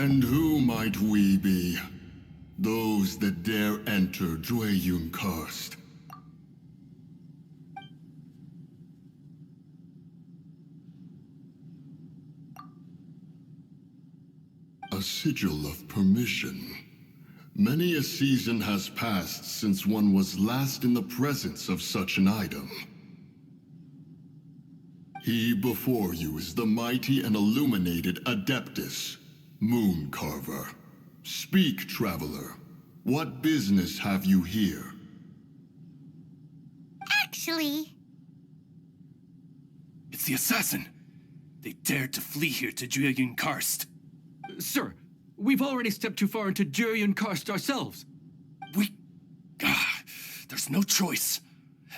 And who might we be? Those that dare enter Jueyun Karst. A sigil of permission. Many a season has passed since one was last in the presence of such an item. He before you is the mighty and illuminated Adeptus, Moon Carver. Speak, traveler. What business have you here? Actually... It's the assassin! They dared to flee here to Jueyun Karst. Sir, we've already stepped too far into Jueyun Karst ourselves. There's no choice.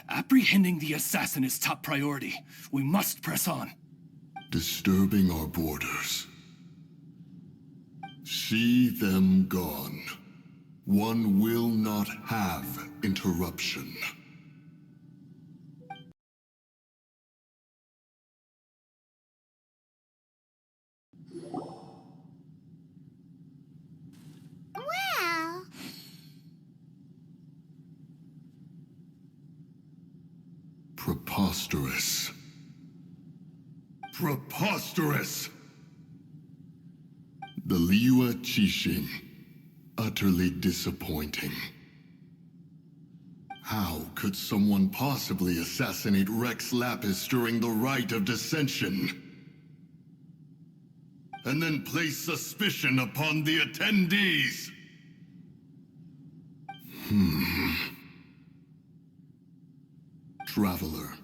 Apprehending the assassin is top priority. We must press on. Disturbing our borders. See them gone. One will not have interruption. Well... Preposterous. Preposterous! The Liua Qixing. Utterly disappointing. How could someone possibly assassinate Rex Lapis during the Rite of Dissension? And then place suspicion upon the attendees? Traveler,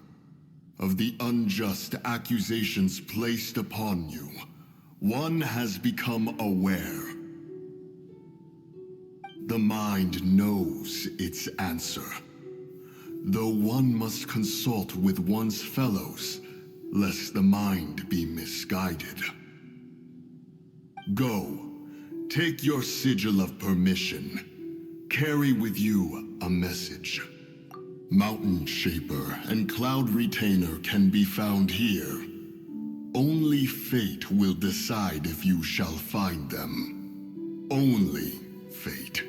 of the unjust accusations placed upon you, one has become aware. The mind knows its answer, though one must consult with one's fellows, lest the mind be misguided. Go, take your sigil of permission. Carry with you a message. Mountain Shaper and Cloud Retainer can be found here. Only fate will decide if you shall find them. Only fate.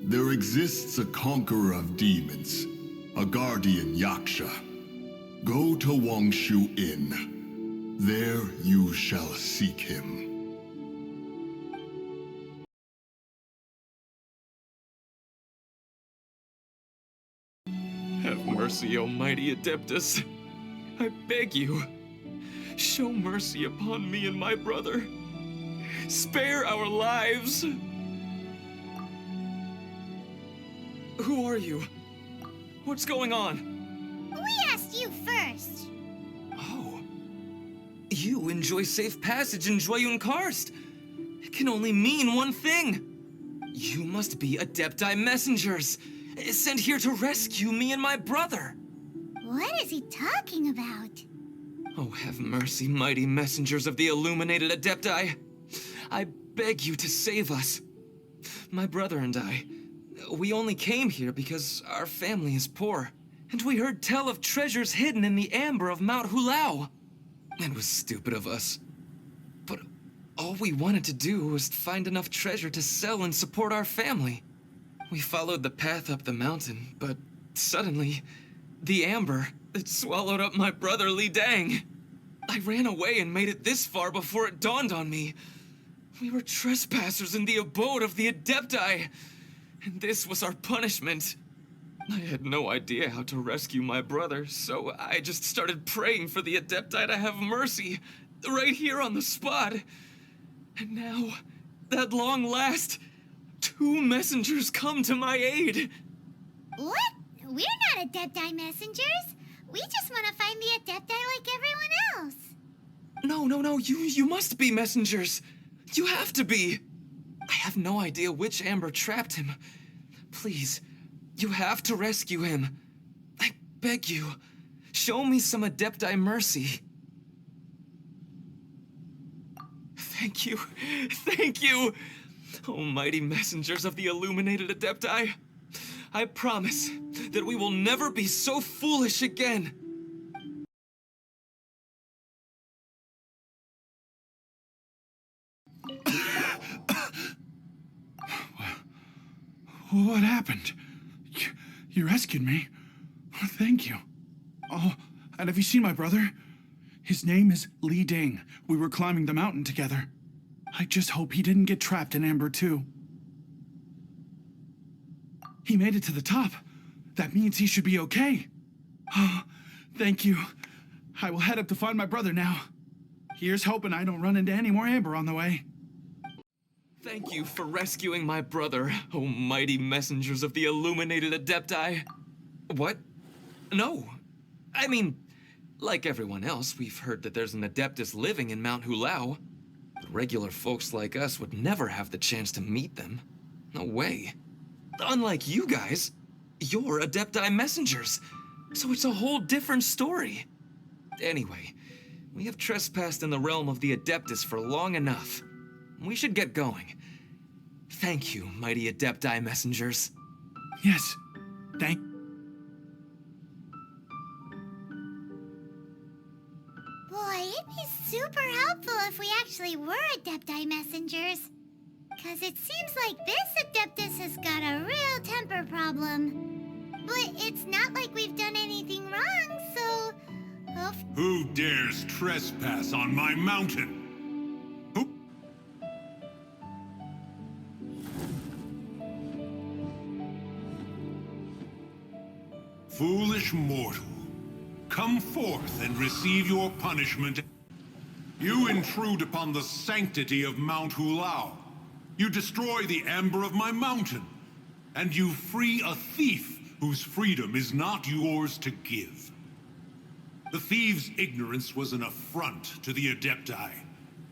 There exists a conqueror of demons, a guardian Yaksha. Go to Wangshu Inn. There you shall seek him. Have mercy, almighty Adeptus. I beg you, show mercy upon me and my brother. Spare our lives. Who are you? What's going on? We asked you first. Oh. You enjoy safe passage in Jueyun Karst. It can only mean one thing. You must be Adepti messengers, sent here to rescue me and my brother. What is he talking about? Oh, have mercy, mighty messengers of the illuminated Adepti. I beg you to save us. My brother and I, we only came here because our family is poor, and we heard tell of treasures hidden in the amber of Mount Hulao. It was stupid of us. But all we wanted to do was find enough treasure to sell and support our family. We followed the path up the mountain, but suddenly, the amber, it swallowed up my brother Li Dang. I ran away and made it this far before it dawned on me. We were trespassers in the abode of the Adepti, and this was our punishment. I had no idea how to rescue my brother, so I just started praying for the Adepti to have mercy, right here on the spot. And now, at long last, 2 messengers come to my aid. What? We're not Adepti messengers. We just want to find the Adepti like everyone else. No, you must be messengers. You have to be. I have no idea which amber trapped him. Please, you have to rescue him. I beg you, show me some Adepti mercy. Thank you. Almighty messengers of the illuminated Adepti, I promise that we will never be so foolish again. What happened? You rescued me. Thank you. Oh, and have you seen my brother? His name is Li Ding. We were climbing the mountain together. I just hope he didn't get trapped in Amber too. He made it to the top. That means he should be okay. Oh, thank you. I will head up to find my brother now. Here's hoping I don't run into any more Amber on the way. Thank you for rescuing my brother, O mighty messengers of the illuminated Adepti. What? No. I mean, like everyone else, we've heard that there's an Adeptus living in Mount Hulao. But regular folks like us would never have the chance to meet them. No way. Unlike you guys, you're Adepti messengers, so it's a whole different story. Anyway, we have trespassed in the realm of the Adeptus for long enough. We should get going. Thank you, mighty Adepti messengers. Yes, thank... Boy, it'd be super helpful if we actually were Adepti messengers. Cause it seems like this Adeptus has got a real temper problem. But it's not like we've done anything wrong, so... Who dares trespass on my mountain? Who? Foolish mortal, come forth and receive your punishment. You intrude upon the sanctity of Mount Hulao. You destroy the amber of my mountain. And you free a thief whose freedom is not yours to give. The thief's ignorance was an affront to the Adepti,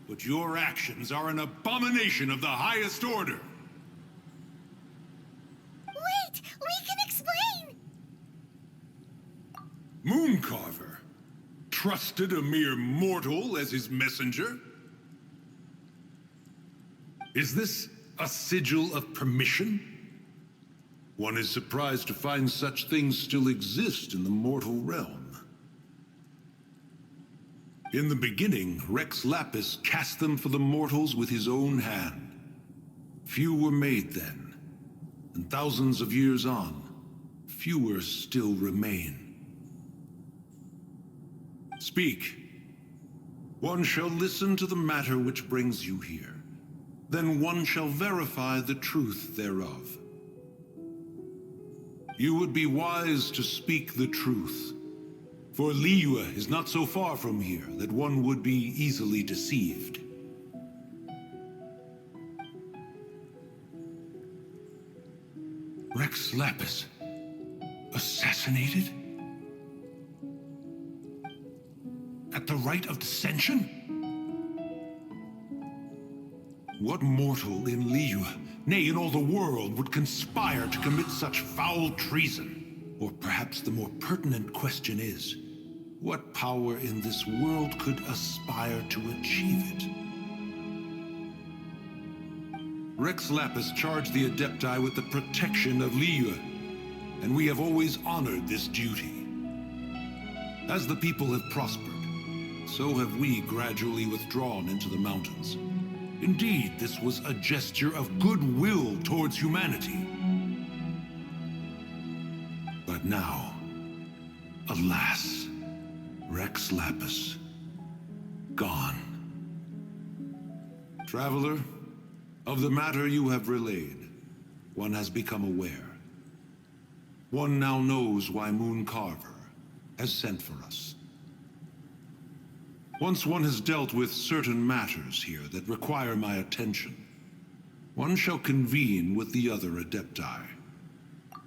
but your actions are an abomination of the highest order. Wait! We can explain! Mooncarver trusted a mere mortal as his messenger? Is this a sigil of permission? One is surprised to find such things still exist in the mortal realm. In the beginning, Rex Lapis cast them for the mortals with his own hand. Few were made then, and thousands of years on, fewer still remain. Speak. One shall listen to the matter which brings you here. Then one shall verify the truth thereof. You would be wise to speak the truth. For Liyue is not so far from here that one would be easily deceived. Rex Lapis, assassinated? At the rite of dissension? What mortal in Liyue, nay, in all the world, would conspire to commit such foul treason? Or perhaps the more pertinent question is, what power in this world could aspire to achieve it? Rex Lapis charged the Adepti with the protection of Liyue, and we have always honored this duty. As the people have prospered, so have we gradually withdrawn into the mountains. Indeed, this was a gesture of goodwill towards humanity. But now, alas, Rex Lapis, gone. Traveler, of the matter you have relayed, one has become aware. One now knows why Mooncarver has sent for us. Once one has dealt with certain matters here that require my attention, one shall convene with the other Adepti.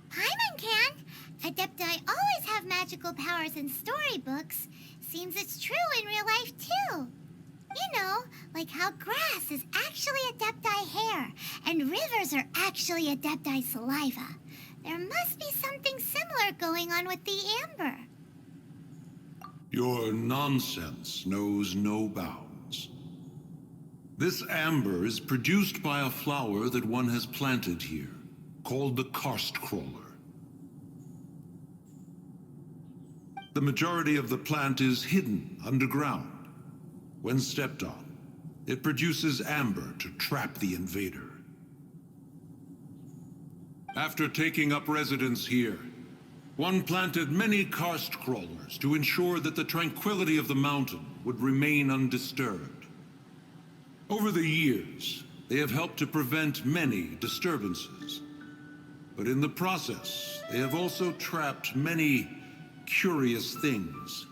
Paimon can! Adepti always have magical powers in storybooks. Seems it's true in real life, too. You know, like how grass is actually Adepti hair, and rivers are actually Adepti saliva. There must be something similar going on with the amber. Your nonsense knows no bounds. This amber is produced by a flower that one has planted here, called the karst crawler. The majority of the plant is hidden underground. When stepped on, it produces amber to trap the invader. After taking up residence here, one planted many karst crawlers to ensure that the tranquility of the mountain would remain undisturbed. Over the years, they have helped to prevent many disturbances. But in the process, they have also trapped many curious things.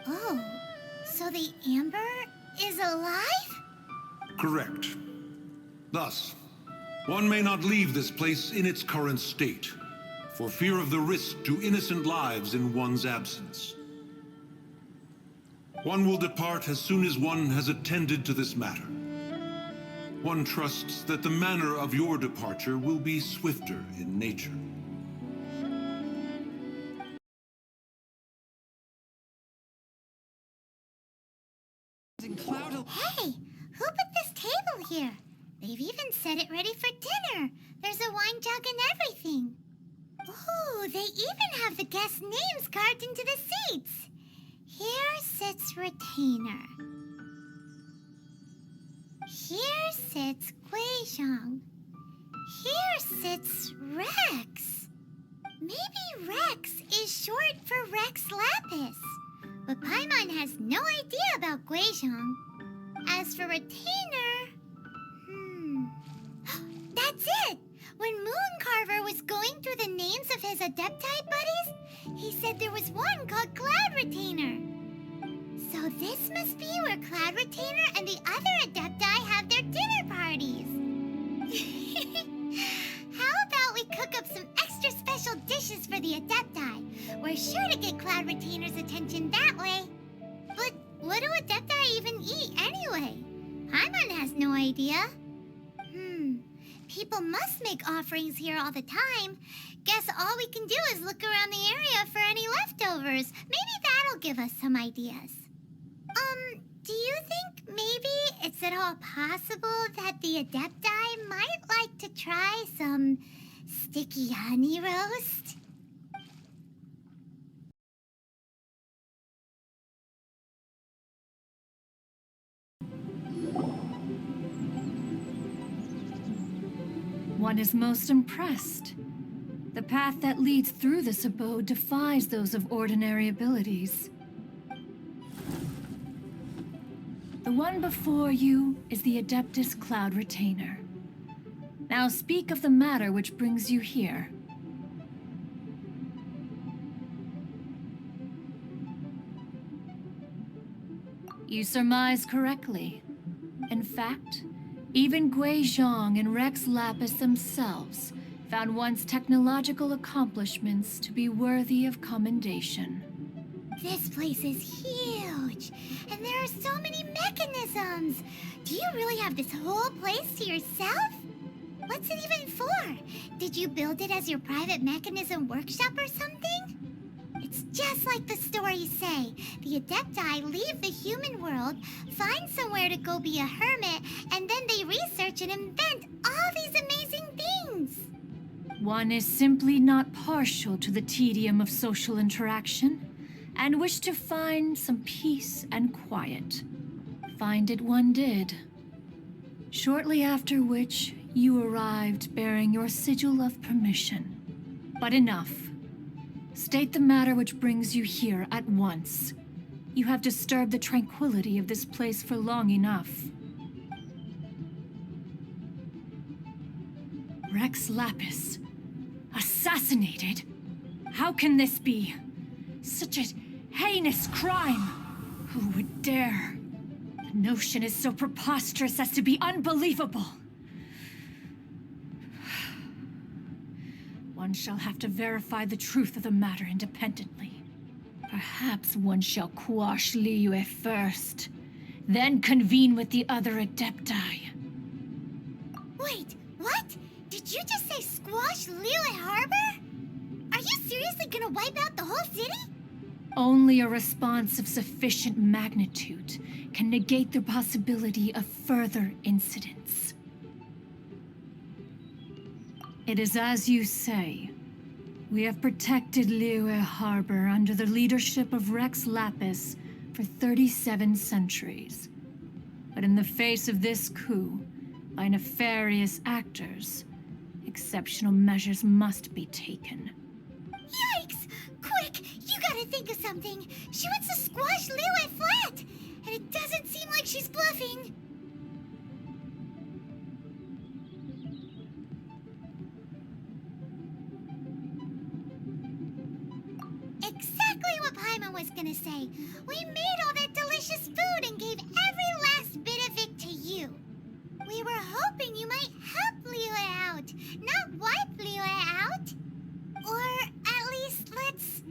Oh, so the Amber is alive? Correct. Thus, one may not leave this place in its current state, for fear of the risk to innocent lives in one's absence. One will depart as soon as one has attended to this matter. One trusts that the manner of your departure will be swifter in nature. Hey, who put this table here? They've even set it ready for dinner. There's a wine jug and everything. Ooh, they even have the guests' names carved into the seats. Here sits Retainer. Here sits Guizhong. Here sits Rex. Maybe Rex is short for Rex Lapis. But Paimon has no idea about Guizhong. As for Retainer... That's it! When Mooncarver was going through the names of his Adepti buddies, he said there was one called Cloud Retainer. So this must be where Cloud Retainer and the other Adepti have their dinner parties. How about we cook up some extra special dishes for the Adepti? We're sure to get Cloud Retainer's attention that way. But what do Adepti even eat anyway? Paimon has no idea. People must make offerings here all the time. Guess all we can do is look around the area for any leftovers. Maybe that'll give us some ideas. Do you think maybe it's at all possible that the Adepti might like to try some sticky honey roast? One is most impressed. The path that leads through this abode defies those of ordinary abilities. The one before you is the Adeptus Cloud Retainer. Now speak of the matter which brings you here. You surmise correctly. In fact, even Guizhong and Rex Lapis themselves found one's technological accomplishments to be worthy of commendation. This place is huge, and there are so many mechanisms. Do you really have this whole place to yourself? What's it even for? Did you build it as your private mechanism workshop or something? It's just like the stories say. The Adepti leave the human world, find somewhere to go be a hermit, and then they research and invent all these amazing things. One is simply not partial to the tedium of social interaction, and wished to find some peace and quiet. Find it one did. Shortly after which, you arrived bearing your sigil of permission. But enough. State the matter which brings you here at once. You have disturbed the tranquility of this place for long enough. Rex Lapis. Assassinated? How can this be? Such a heinous crime! Who would dare? The notion is so preposterous as to be unbelievable. One shall have to verify the truth of the matter independently. Perhaps one shall quash Liyue first, then convene with the other Adepti. Wait, what? Did you just say squash Liyue Harbor? Are you seriously gonna wipe out the whole city? Only a response of sufficient magnitude can negate the possibility of further incidents. It is as you say. We have protected Liyue Harbor under the leadership of Rex Lapis for 37 centuries. But in the face of this coup, by nefarious actors, exceptional measures must be taken. Yikes! Quick, you gotta think of something. She wants to squash Liyue flat, and it doesn't seem like she's bluffing. Exactly what Paimon was gonna say. We made all that delicious food and gave every last bit of it to you. We were hoping you might help Liyue out, not wipe Liyue out. Or at least let's,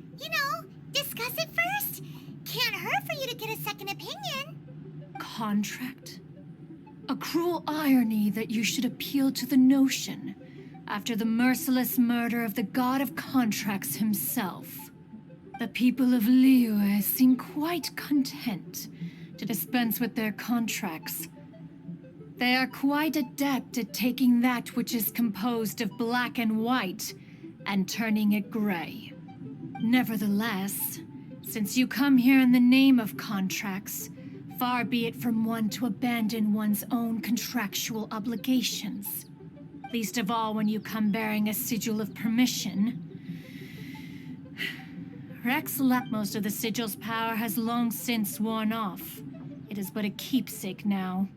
discuss it first. Can't hurt for you to get a second opinion. Contract? A cruel irony that you should appeal to the notion after the merciless murder of the god of contracts himself. The people of Liyue seem quite content to dispense with their contracts. They are quite adept at taking that which is composed of black and white and turning it gray. Nevertheless, since you come here in the name of contracts, far be it from one to abandon one's own contractual obligations. Least of all when you come bearing a sigil of permission. Rex Lepmost of the sigil's power has long since worn off. It is but a keepsake now.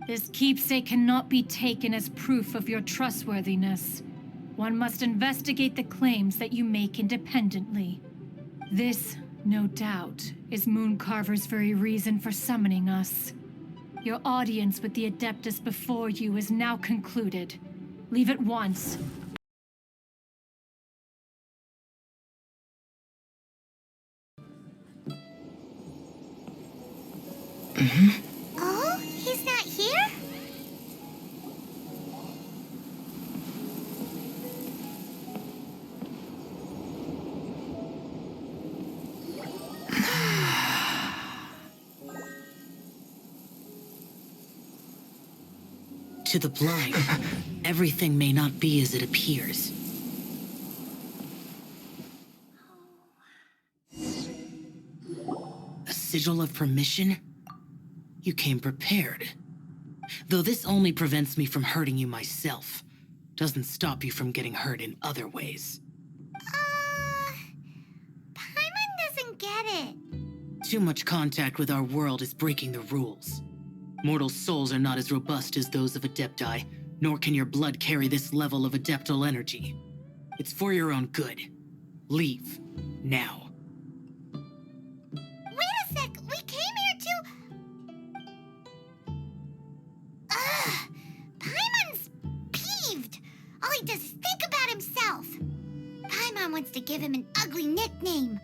This keepsake cannot be taken as proof of your trustworthiness. One must investigate the claims that you make independently. This, no doubt, is Mooncarver's very reason for summoning us. Your audience with the Adeptus before you is now concluded. Leave at once. Oh, he's not here? To the blind, everything may not be as it appears. A sigil of permission? You came prepared. Though this only prevents me from hurting you myself, doesn't stop you from getting hurt in other ways. Paimon doesn't get it. Too much contact with our world is breaking the rules. Mortal souls are not as robust as those of Adepti, nor can your blood carry this level of adeptal energy. It's for your own good. Leave. Now. Wait a sec, we came here to... Paimon's peeved. All he does is think about himself. Paimon wants to give him an ugly nickname.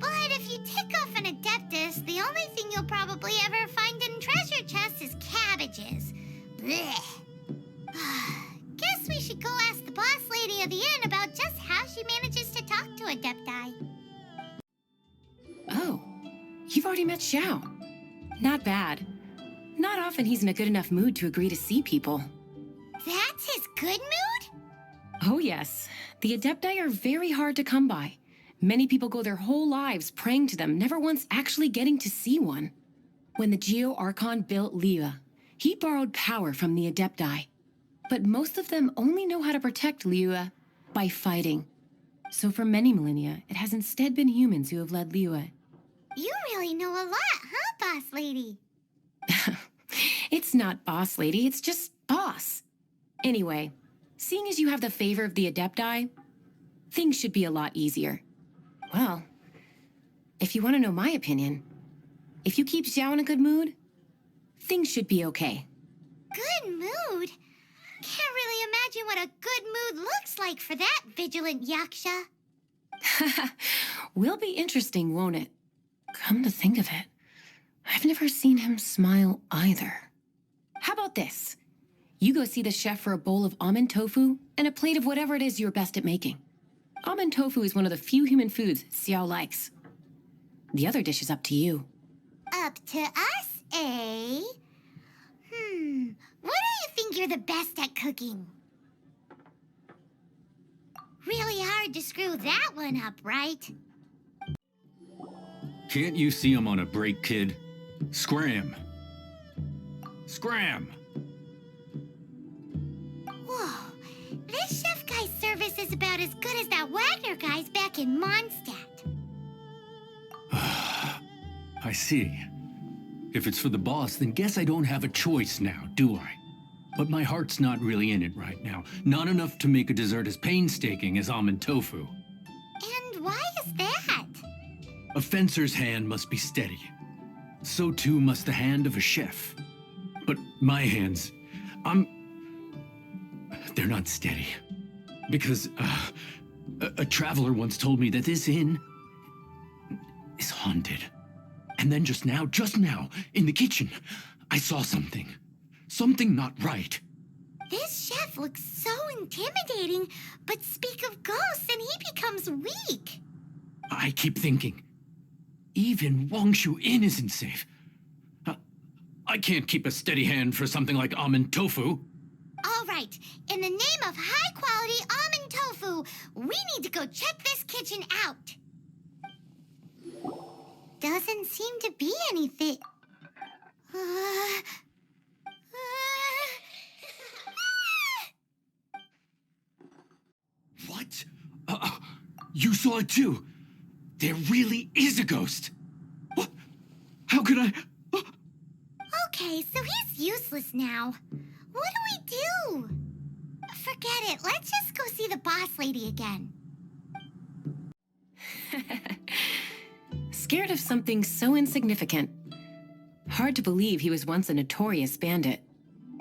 But if you tick off an Adeptus, the only thing you'll probably ever find in treasure chests is cabbages. Blech. Guess we should go ask the boss lady of the inn about just how she manages to talk to Adepti. Oh, you've already met Xiao. Not bad. Not often he's in a good enough mood to agree to see people. That's his good mood? Oh yes, the Adepti are very hard to come by. Many people go their whole lives praying to them, never once actually getting to see one. When the Geo-Archon built Liyue, he borrowed power from the Adepti. But most of them only know how to protect Liyue by fighting. So for many millennia, it has instead been humans who have led Liyue. You really know a lot, huh, boss lady? It's not boss lady, it's just boss. Anyway, seeing as you have the favor of the Adepti, things should be a lot easier. Well, if you want to know my opinion, if you keep Xiao in a good mood, things should be okay. Good mood? Can't really imagine what a good mood looks like for that vigilant yaksha. Will be interesting, won't it? Come to think of it, I've never seen him smile either. How about this? You go see the chef for a bowl of almond tofu and a plate of whatever it is you're best at making. Almond tofu is one of the few human foods Xiao likes. The other dish is up to you. Up to us, eh? What do you think you're the best at cooking? Really hard to screw that one up, right? Can't you see I'm on a break, kid? Scram! Scram! Whoa, this as good as that Wagner guy's back in Mondstadt. I see. If it's for the boss, then guess I don't have a choice now, do I? But my heart's not really in it right now. Not enough to make a dessert as painstaking as almond tofu. And why is that? A fencer's hand must be steady. So too must the hand of a chef. But my hands, they're not steady. Because a traveler once told me that this inn is haunted. And then just now, in the kitchen, I saw something. Something not right. This chef looks so intimidating, but speak of ghosts and he becomes weak. I keep thinking, even Wangshu Inn isn't safe. I can't keep a steady hand for something like almond tofu. All right, in the name of high-quality almond tofu, we need to go check this kitchen out. Doesn't seem to be anything. What? You saw it too. There really is a ghost. What? How could I? Okay, so he's useless now. What do we do? Forget it. Let's just go see the boss lady again. Scared of something so insignificant. Hard to believe he was once a notorious bandit.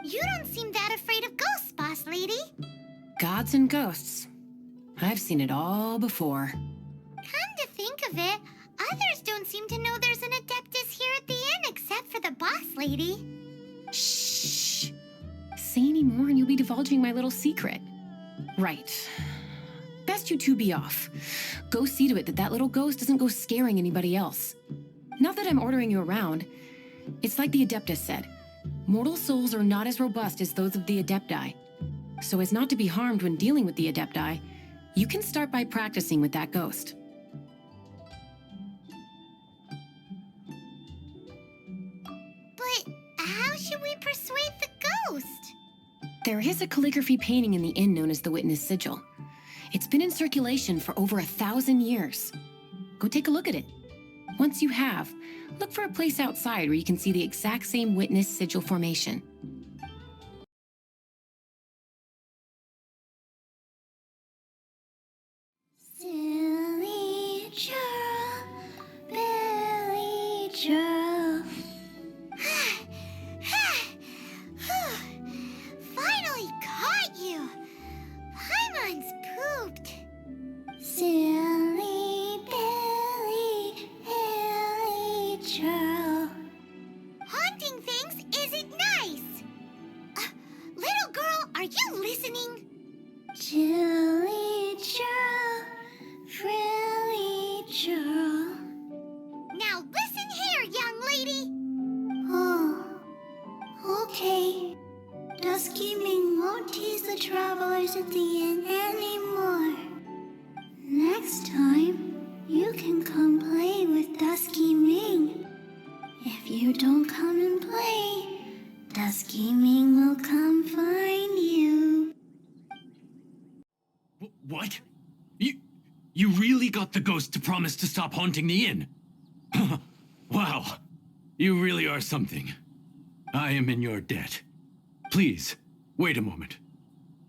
You don't seem that afraid of ghosts, boss lady. Gods and ghosts. I've seen it all before. Come to think of it, others don't seem to know there's an Adeptus here at the inn except for the boss lady. Shh. Say any more and you'll be divulging my little secret. Right. Best you two be off. Go see to it that little ghost doesn't go scaring anybody else. Not that I'm ordering you around. It's like the Adeptus said. Mortal souls are not as robust as those of the Adepti. So as not to be harmed when dealing with the Adepti, you can start by practicing with that ghost. But how should we persuade the ghost? There is a calligraphy painting in the inn known as the Witness Sigil. It's been in circulation for over 1,000 years. Go take a look at it. Once you have, look for a place outside where you can see the exact same Witness Sigil formation. Silly churl, Billy churl. Finally caught you. Paimon's pooped. Silly Billy, Billy churl. Haunting things isn't nice. Little girl, are you listening? Chilly churl, frilly churl. Now listen here, young lady. Oh, okay. Dusky Ming won't tease the travelers at the inn anymore. Next time, you can come play with Dusky Ming. If you don't come and play, Dusky Ming will come find you. What? You really got the ghost to promise to stop haunting the inn? Wow. You really are something. I am in your debt. Please, wait a moment.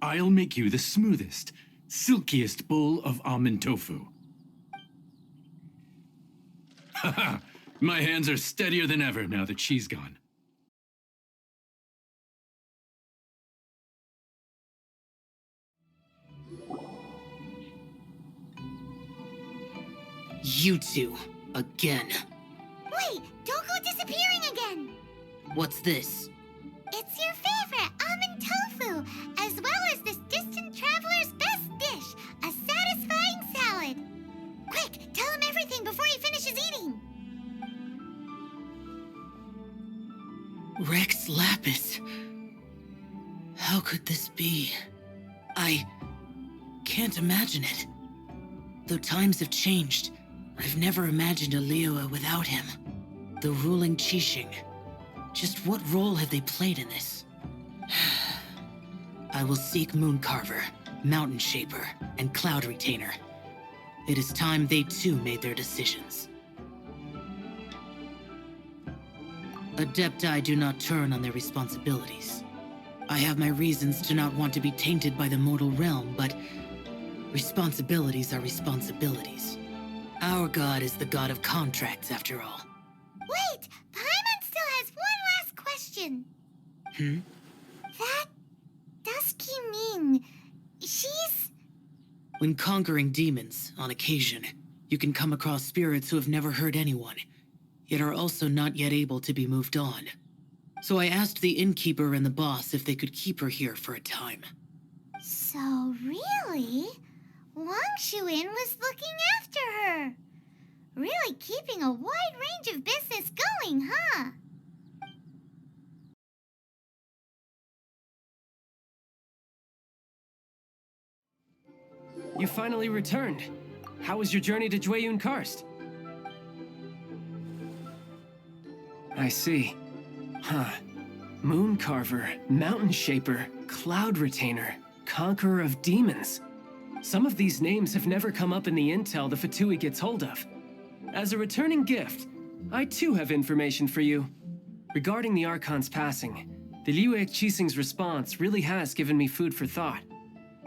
I'll make you the smoothest, silkiest bowl of almond tofu. Haha, my hands are steadier than ever now that she's gone. You two, again. Wait, don't go disappearing again. What's this? It's your favorite almond tofu, as well as this distant traveler's best dish, a satisfying salad. Quick, tell him everything before he finishes eating. Rex Lapis. How could this be? I can't imagine it. Though times have changed, I've never imagined a Liyue without him. The ruling Qixing. Just what role have they played in this? I will seek Mooncarver. Mountain Shaper, and Cloud Retainer. It is time they too made their decisions. Adepti do not turn on their responsibilities. I have my reasons to not want to be tainted by the mortal realm, but responsibilities are responsibilities. Our god is the god of contracts, after all. Wait! Paimon still has one last question. That Dusky Ming, she's... When conquering demons, on occasion, you can come across spirits who have never hurt anyone, yet are also not yet able to be moved on. So I asked the innkeeper and the boss if they could keep her here for a time. So really, Wang Shuin was looking after her. Really keeping a wide range of business going, huh? You finally returned. How was your journey to Jueyun Karst? I see. Huh. Moon Carver, Mountain Shaper, Cloud Retainer, Conqueror of Demons. Some of these names have never come up in the intel the Fatui gets hold of. As a returning gift, I too have information for you. Regarding the Archon's passing, the Liu Qixing's response really has given me food for thought.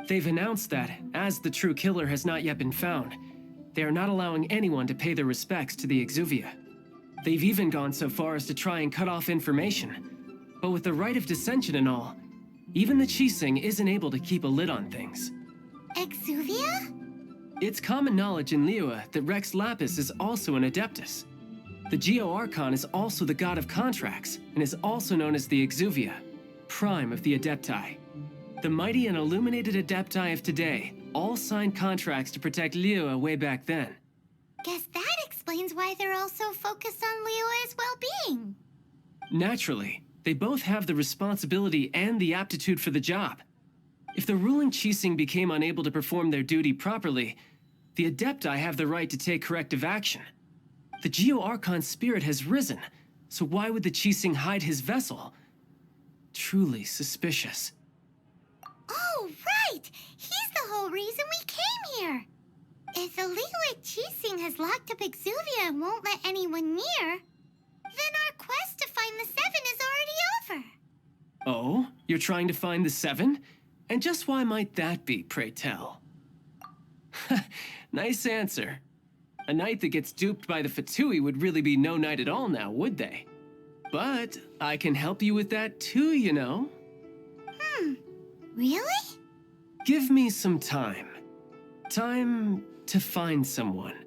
They've announced that, as the true killer has not yet been found, they are not allowing anyone to pay their respects to the Exuvia. They've even gone so far as to try and cut off information. But with the right of dissension and all, even the Qixing isn't able to keep a lid on things. Exuvia? It's common knowledge in Liyue that Rex Lapis is also an Adeptus. The Geo-Archon is also the god of contracts, and is also known as the Exuvia, prime of the Adepti. The mighty and illuminated Adepti of today all signed contracts to protect Liyue way back then. Guess that explains why they're all so focused on Liyue's well-being. Naturally, they both have the responsibility and the aptitude for the job. If the ruling Qixing became unable to perform their duty properly, the Adepti have the right to take corrective action. The Geo-Archon spirit has risen, so why would the Qixing hide his vessel? Truly suspicious. Oh, right! He's the whole reason we came here! If the Liyue Qixing has locked up Exuvia and won't let anyone near, then our quest to find the Seven is already over. Oh? You're trying to find the Seven? And just why might that be, pray tell? Nice answer. A knight that gets duped by the Fatui would really be no knight at all now, would they? But I can help you with that too, you know. Really? Give me some time. Time to find someone.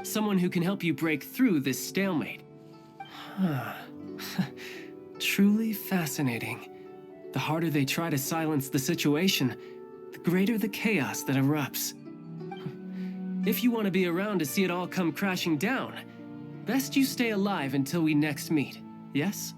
Someone who can help you break through this stalemate. Truly fascinating. The harder they try to silence the situation, the greater the chaos that erupts. If you want to be around to see it all come crashing down, best you stay alive until we next meet, yes?